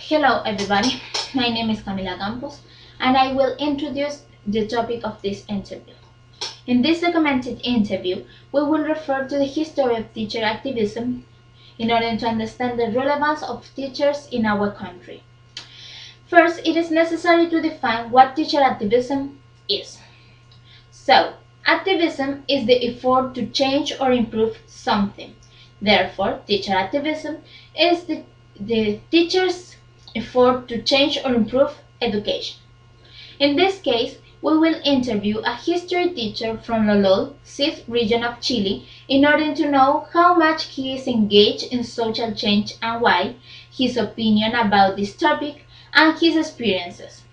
Hello everybody, my name is Camila Campos and I will introduce the topic of this interview. In this documented interview, we will refer to the history of teacher activism in order to understand the relevance of teachers in our country. First, it is necessary to define what teacher activism is. So, activism is the effort to change or improve something. Therefore, teacher activism is the teacher's effort to change or improve education. In this case, we will interview a history teacher from Lolol, 6th region of Chile, in order to know how much he is engaged in social change and why, his opinion about this topic, and his experiences.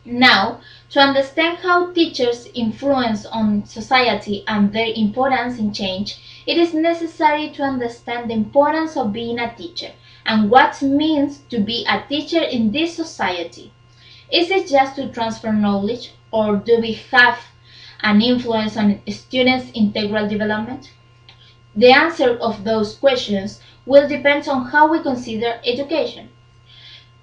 Now, to understand how teachers influence on society and their importance in change, it is necessary to understand the importance of being a teacher and what it means to be a teacher in this society. Is it just to transfer knowledge, or do we have an influence on students' integral development? The answer of those questions will depend on how we consider education.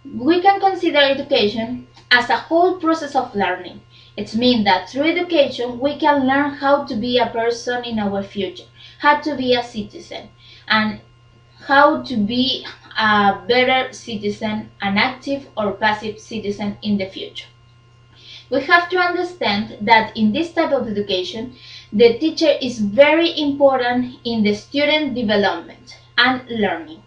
We can consider education as a whole process of learning. It means that through education we can learn how to be a person in our future, how to be a citizen, and how to be a better citizen, an active or passive citizen in the future. We have to understand that in this type of education, the teacher is very important in the student development and learning.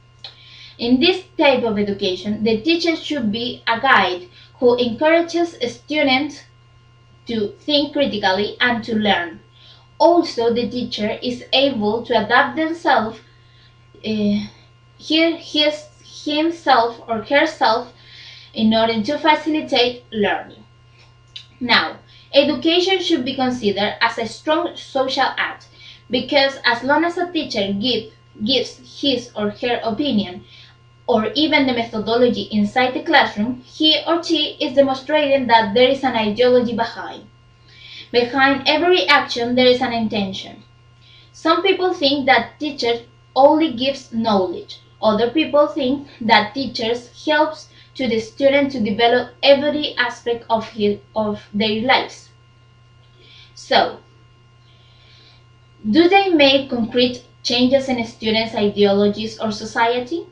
In this type of education, the teacher should be a guide who encourages students to think critically and to learn. Also, the teacher is able to adapt themselves, uh, himself or herself in order to facilitate learning. Now, education should be considered as a strong social act because as long as a teacher gives his or her opinion or even the methodology inside the classroom, he or she is demonstrating that there is an ideology behind. Behind every action, there is an intention. Some people think that teachers only gives knowledge. Other people think that teachers helps to the student to develop every aspect of their lives. So, do they make concrete changes in students' ideologies or society?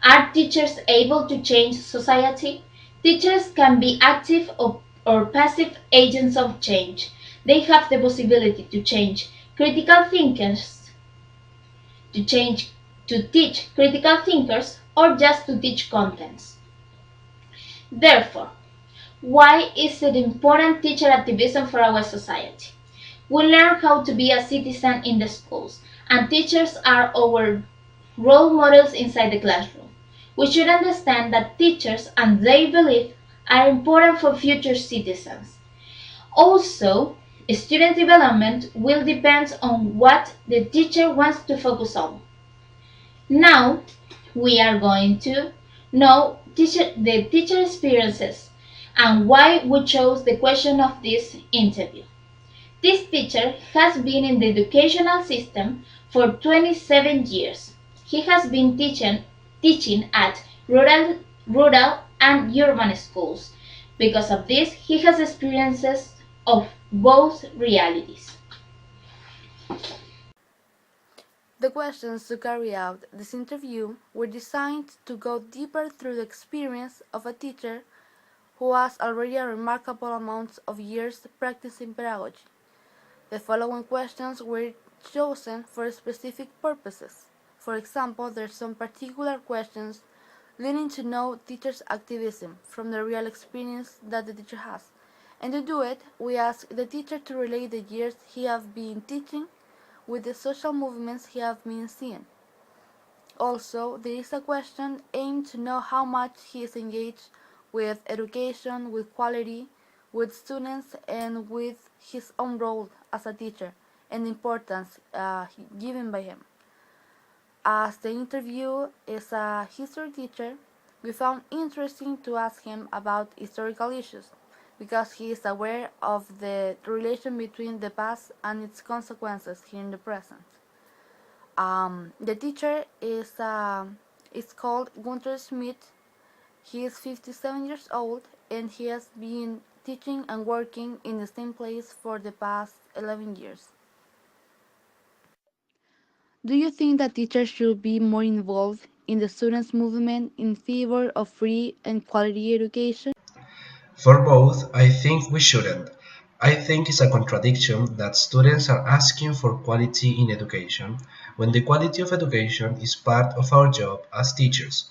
Are teachers able to change society? Teachers can be active or passive agents of change. They have the possibility to change critical thinkers, to change to teach critical thinkers, or just to teach contents. Therefore, why is it important teacher activism for our society? We learn how to be a citizen in the schools, and teachers are our role models inside the classroom. We should understand that teachers and their beliefs are important for future citizens. Also, student development will depend on what the teacher wants to focus on. Now, we are going to know the teacher experiences and why we chose the question of this interview. This teacher has been in the educational system for 27 years. He has been teaching at rural and urban schools. Because of this, he has experiences of both realities. The questions to carry out this interview were designed to go deeper through the experience of a teacher who has already a remarkable amount of years practicing pedagogy. The following questions were chosen for specific purposes. For example, there are some particular questions leading to know teachers' activism from the real experience that the teacher has. And to do it, we ask the teacher to relate the years he has been teaching with the social movements he has been seeing. Also, there is a question aimed to know how much he is engaged with education, with quality, with students, and with his own role as a teacher and the importance given by him. As the interview is a history teacher, we found interesting to ask him about historical issues because he is aware of the relation between the past and its consequences here in the present. The teacher is called Gunther Schmidt. He is 57 years old and he has been teaching and working in the same place for the past 11 years. Do you think that teachers should be more involved in the students' movement in favor of free and quality education? For both, I think we shouldn't. I think it's a contradiction that students are asking for quality in education when the quality of education is part of our job as teachers.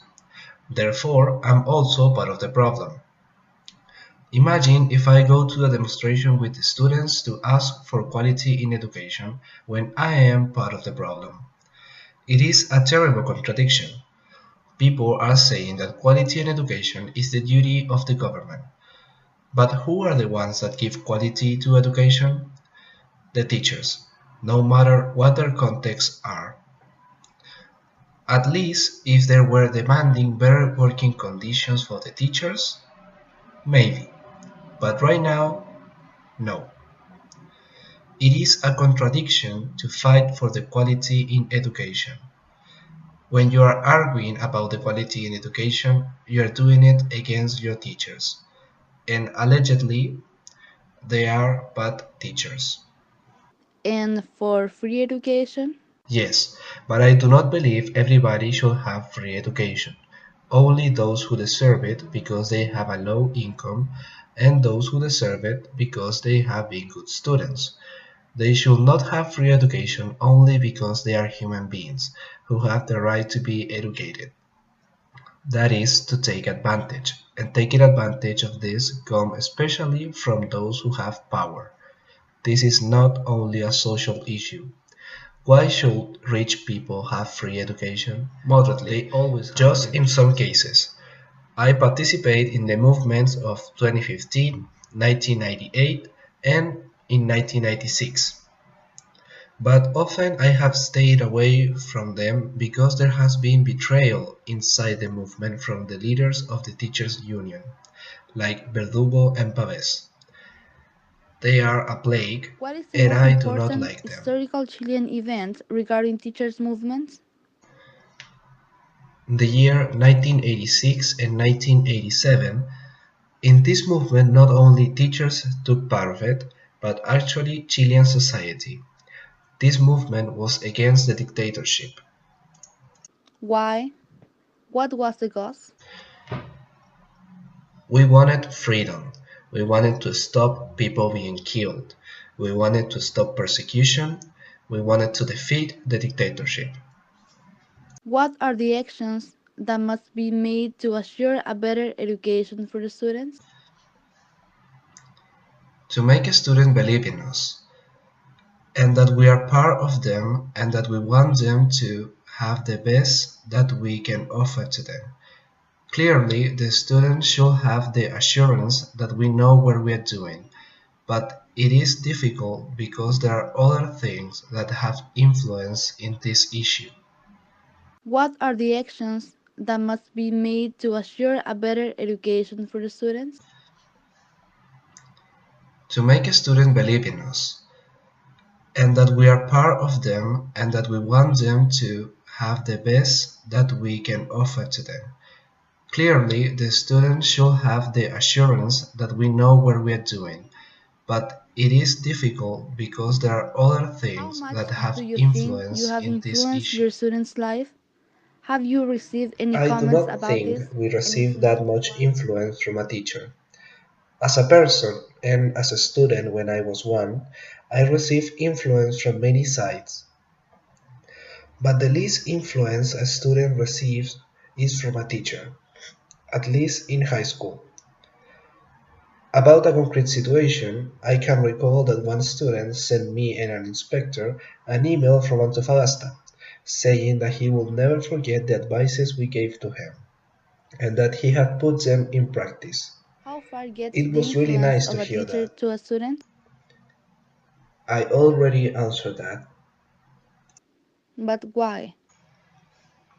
Therefore, I'm also part of the problem. Imagine if I go to a demonstration with the students to ask for quality in education when I am part of the problem. It is a terrible contradiction. People are saying that quality in education is the duty of the government. But who are the ones that give quality to education? The teachers, no matter what their contexts are. At least if they were demanding better working conditions for the teachers, maybe. But right now, no. It is a contradiction to fight for the quality in education. When you are arguing about the quality in education, you are doing it against your teachers. And allegedly, they are bad teachers. And for free education? Yes, but I do not believe everybody should have free education. Only those who deserve it because they have a low income and those who deserve it because they have been good students. They should not have free education only because they are human beings who have the right to be educated. That is to take advantage, and taking advantage of this comes especially from those who have power. This is not only a social issue. Why should rich people have free education? Moderately, they always just in some cases. I participate in the movements of 2015, 1998, and in 1996. But often I have stayed away from them because there has been betrayal inside the movement from the leaders of the teachers' union, like Verdugo and Pavés. They are a plague, What is the and most I do not important like them. historical Chilean event regarding teachers' movements? In the year 1986 and 1987, in this movement not only teachers took part of it, but actually Chilean society. This movement was against the dictatorship. Why? What was the cause? We wanted freedom. We wanted to stop people being killed. We wanted to stop persecution. We wanted to defeat the dictatorship. What are the actions that must be made to assure a better education for the students? To make a student believe in us, and that we are part of them, and that we want them to have the best that we can offer to them. Clearly, the students should have the assurance that we know what we are doing, but it is difficult because there are other things that have influence in this issue. What are the actions that must be made to assure a better education for the students? To make a student believe in us, and that we are part of them, and that we want them to have the best that we can offer to them. Clearly, the students should have the assurance that we know what we are doing, but it is difficult because there are other How things much that do have you think you influence have in this influenced issue. your students' life? Have you received any I do comments not about think this? we receive that much influence from a teacher. As a person and as a student when I was one, I received influence from many sides. But the least influence a student receives is from a teacher, at least in high school. About a concrete situation, I can recall that one student sent me and an inspector an email from Antofagasta saying that he would never forget the advices we gave to him and that he had put them in practice. How far gets It the was really influence nice of to a hear teacher that. to a student? I already answered that. But why?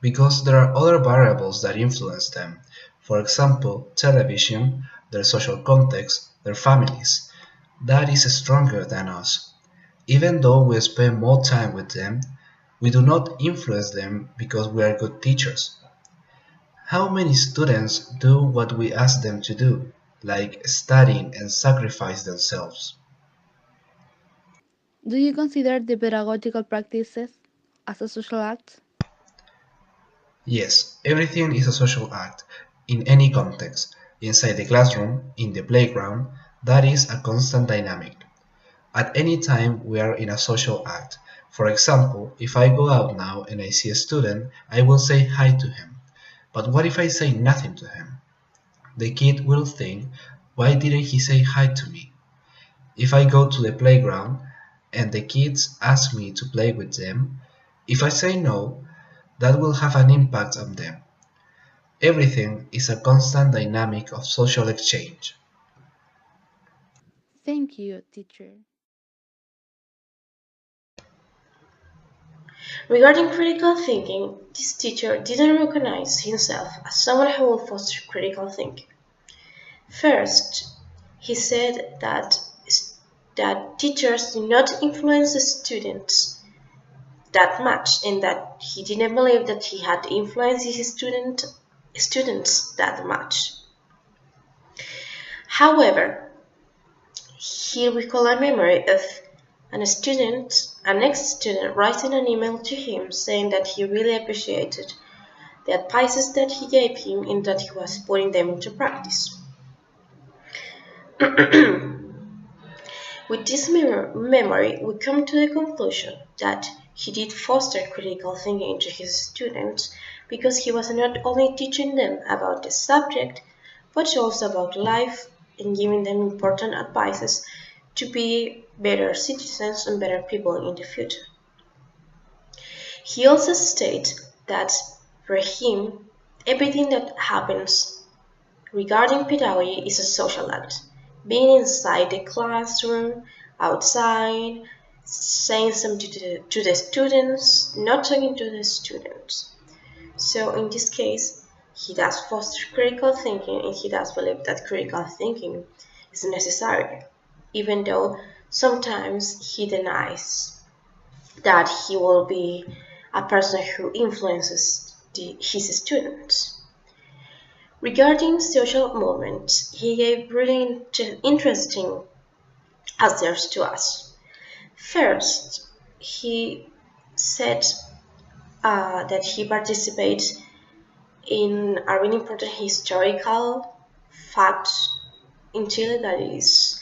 Because there are other variables that influence them. For example, television, their social context, their families. That is stronger than us. Even though we spend more time with them, we do not influence them because we are good teachers. How many students do what we ask them to do, like studying and sacrifice themselves? Do you consider the pedagogical practices as a social act? Yes, everything is a social act, in any context, inside the classroom, in the playground, that is a constant dynamic. At any time we are in a social act. For example, if I go out now and I see a student, I will say hi to him. But what if I say nothing to him? The kid will think, why didn't he say hi to me? If I go to the playground and the kids ask me to play with them, if I say no, that will have an impact on them. Everything is a constant dynamic of social exchange. Thank you, teacher. Regarding critical thinking, this teacher didn't recognize himself as someone who will foster critical thinking. First, he said that teachers do not influence the students that much, and that he didn't believe that he had influenced his students that much. However, he recalled a memory of an ex-student, writing an email to him saying that he really appreciated the advices that he gave him and that he was putting them into practice. With this memory, we come to the conclusion that he did foster critical thinking into his students because he was not only teaching them about the subject, but also about life and giving them important advices to be better citizens and better people in the future. He also states that for him, everything that happens regarding pedagogy is a social act. Being inside the classroom, outside, saying something to the students, not talking to the students. So in this case, he does foster critical thinking, and he does believe that critical thinking is necessary, even though sometimes he denies that he will be a person who influences his students. Regarding social movements, he gave really interesting answers to us. First, he said that he participates in a really important historical fact in Chile, that is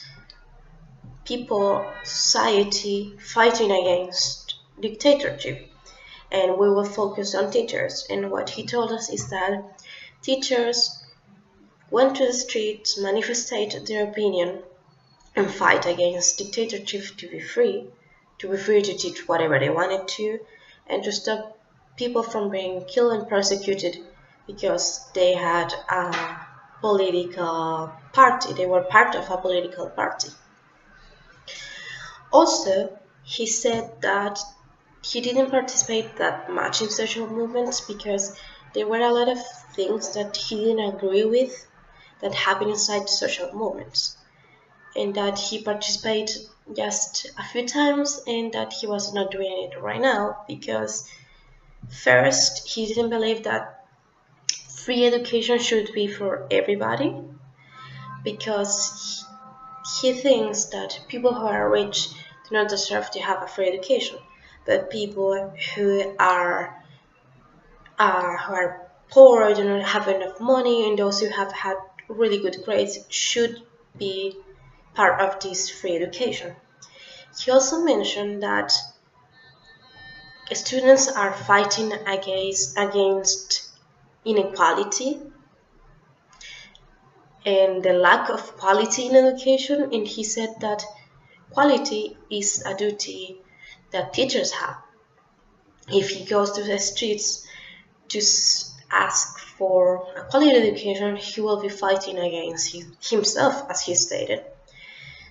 people, society fighting against dictatorship. And we will focus on teachers. And what he told us is that teachers went to the streets, manifested their opinion, and fight against dictatorship to be free to teach whatever they wanted to, and to stop people from being killed and persecuted because they had a political party, they were part of a political party. Also, he said that he didn't participate that much in social movements because there were a lot of things that he didn't agree with that happened inside social movements, and that he participated just a few times, and that he was not doing it right now because first, he didn't believe that free education should be for everybody, because he thinks that people who are rich do not deserve to have a free education, but people who are poor, do not have enough money, and those who have had really good grades should be part of this free education. He also mentioned that students are fighting against inequality and the lack of quality in education, and he said that quality is a duty that teachers have. If he goes to the streets to ask for a quality education, he will be fighting against himself, as he stated.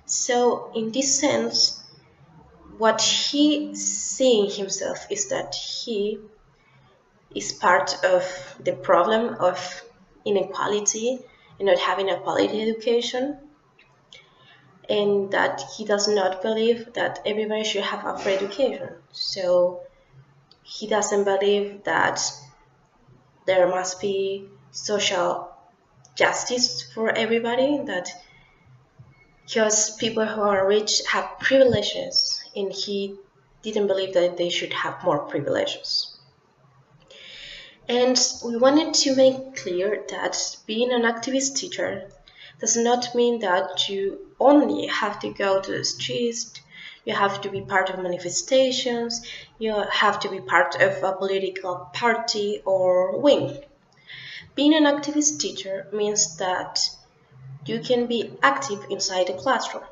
So in this sense, what he seeing himself is that he is part of the problem of inequality and not having a quality education, and that he does not believe that everybody should have a free education. So he doesn't believe that there must be social justice for everybody, that because people who are rich have privileges and he didn't believe that they should have more privileges. And we wanted to make clear that being an activist teacher does not mean that you only have to go to the streets, you have to be part of manifestations, you have to be part of a political party or wing. Being an activist teacher means that you can be active inside the classroom.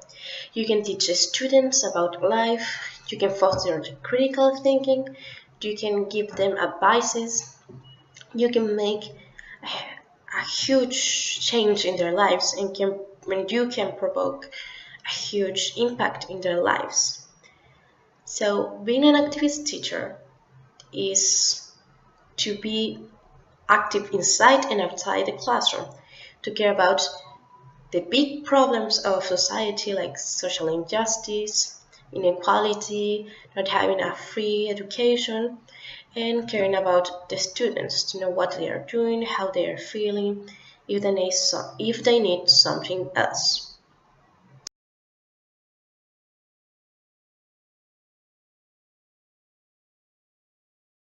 You can teach students about life, you can foster critical thinking, you can give them advices, you can make a huge change in their lives and you can provoke a huge impact in their lives. So being an activist teacher is to be active inside and outside the classroom, to care about the big problems of society like social injustice, inequality, not having a free education, and caring about the students to know what they are doing, how they are feeling, if they need something else.